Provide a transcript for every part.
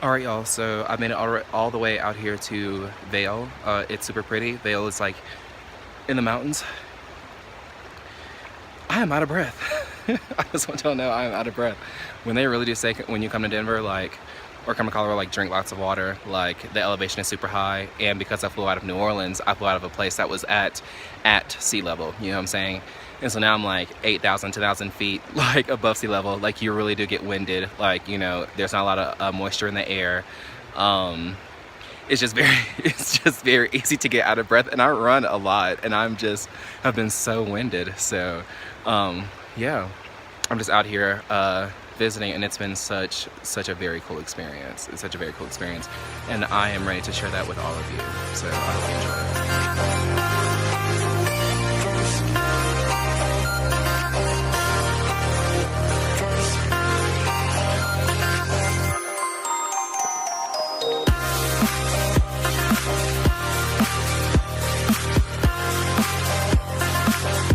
Alright y'all, so I made it all the way out here to Vail. It's super pretty. Vail is like in the mountains. I am out of breath. I just want y'all to know I am out of breath. When they really do say when you come to Denver, like, or come to Colorado, like drink lots of water, like the elevation is super high, and because I flew out of New Orleans, I flew out of a place that was at sea level, you know what I'm saying? And so now I'm like 8,000, 10,000 feet, like above sea level. Like you really do get winded. Like, you know, there's not a lot of moisture in the air. It's just very easy to get out of breath, and I run a lot, and have been so winded. So, yeah, I'm just out here visiting, and it's been such a very cool experience. It's such a very cool experience, and I am ready to share that with all of you. So I hope you enjoy it.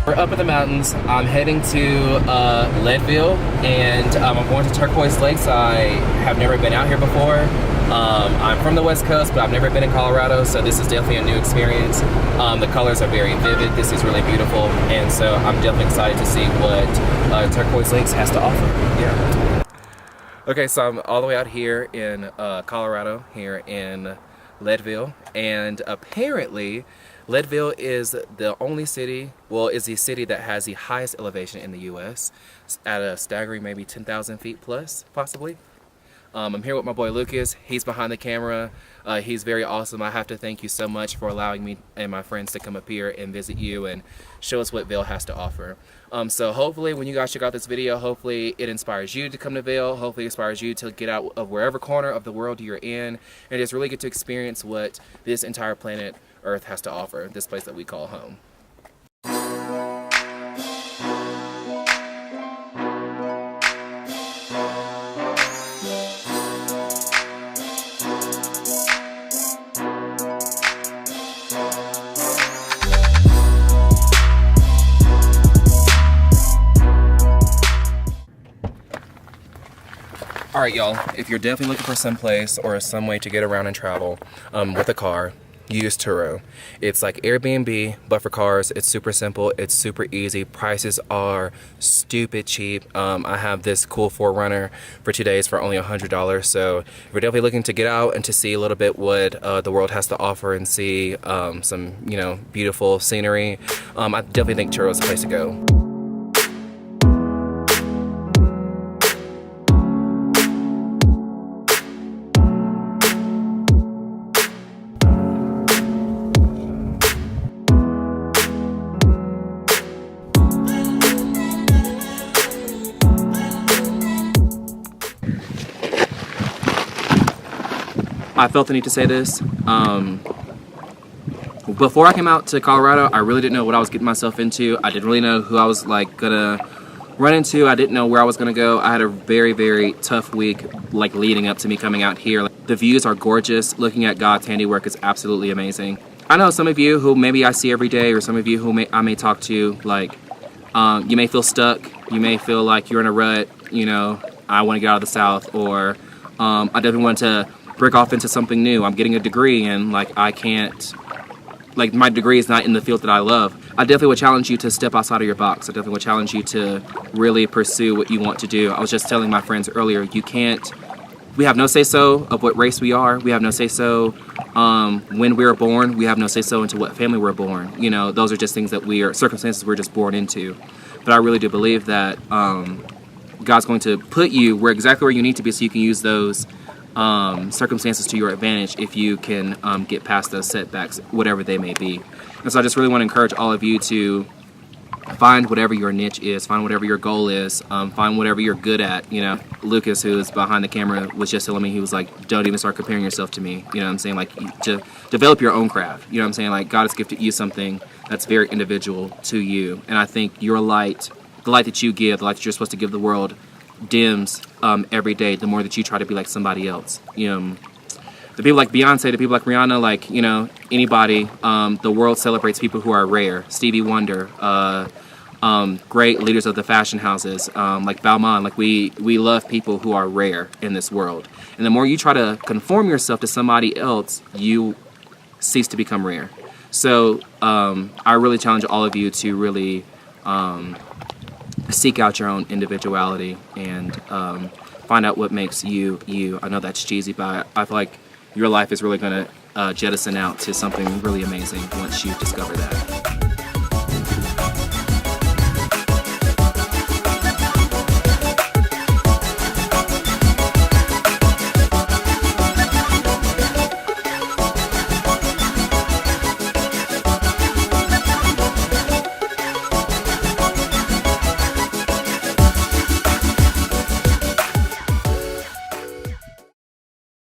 We're up in the mountains. I'm heading to Leadville, and I'm going to Turquoise Lakes. I have never been out here before. I'm from the West Coast, but I've never been in Colorado, so this is definitely a new experience. The colors are very vivid. This is really beautiful, and so I'm definitely excited to see what Turquoise Lakes has to offer. Yeah. Okay, so I'm all the way out here in Colorado, here in Leadville, and apparently Leadville is the only city, well, is the city that has the highest elevation in the U.S. at a staggering maybe 10,000 feet plus, possibly. I'm here with my boy Lucas. He's behind the camera. He's very awesome. I have to thank you so much for allowing me and my friends to come up here and visit you and show us what Vail has to offer. So hopefully when you guys check out this video, hopefully it inspires you to come to Vail. Hopefully it inspires you to get out of wherever corner of the world you're in and just really get to experience what this entire planet Earth has to offer, this place that we call home. Alright y'all, if you're definitely looking for some place or some way to get around and travel with a car, use Turo. It's like Airbnb, but for cars. It's super simple, it's super easy, prices are stupid cheap. I have this cool 4Runner for 2 days for only $100, so if you're definitely looking to get out and to see a little bit what the world has to offer and see some, you know, beautiful scenery, I definitely think Turo is the place to go. I felt the need to say this. Before I came out to Colorado, I really didn't know what I was getting myself into. I didn't really know who I was like gonna run into. I didn't know where I was gonna go. I had a very tough week like leading up to me coming out here. The views are gorgeous. Looking at God's handiwork is absolutely amazing. I know some of you who maybe I see every day, or some of you who I may talk to, like you may feel stuck. You may feel like you're in a rut. You know, I want to get out of the South, or I definitely want to break off into something new. I'm getting a degree and like I can't, like my degree is not in the field that I love. I definitely would challenge you to step outside of your box. I definitely would challenge you to really pursue what you want to do. I was just telling my friends earlier, we have no say-so of what race we are. We have no say-so when we were born. We have no say-so into what family we're born. You know, those are just things that circumstances we're just born into. But I really do believe that God's going to put you exactly where you need to be so you can use those circumstances to your advantage if you can get past those setbacks, whatever they may be. And so I just really want to encourage all of you to find whatever your niche is, find whatever your goal is, find whatever you're good at. You know, Lucas, who is behind the camera, was just telling me, he was like, don't even start comparing yourself to me. You know what I'm saying? Like, to develop your own craft. You know what I'm saying? Like, God has gifted you something that's very individual to you. And I think your light, the light that you give, the light that you're supposed to give the world, dims every day the more that you try to be like somebody else. You know, the people like Beyonce, the people like Rihanna, like, you know, anybody, the world celebrates people who are rare. Stevie Wonder, great leaders of the fashion houses, like Balmain. Like we love people who are rare in this world. And the more you try to conform yourself to somebody else, you cease to become rare. So I really challenge all of you to really seek out your own individuality and find out what makes you you. I know that's cheesy, but I feel like your life is really going to jettison out to something really amazing once you discover that.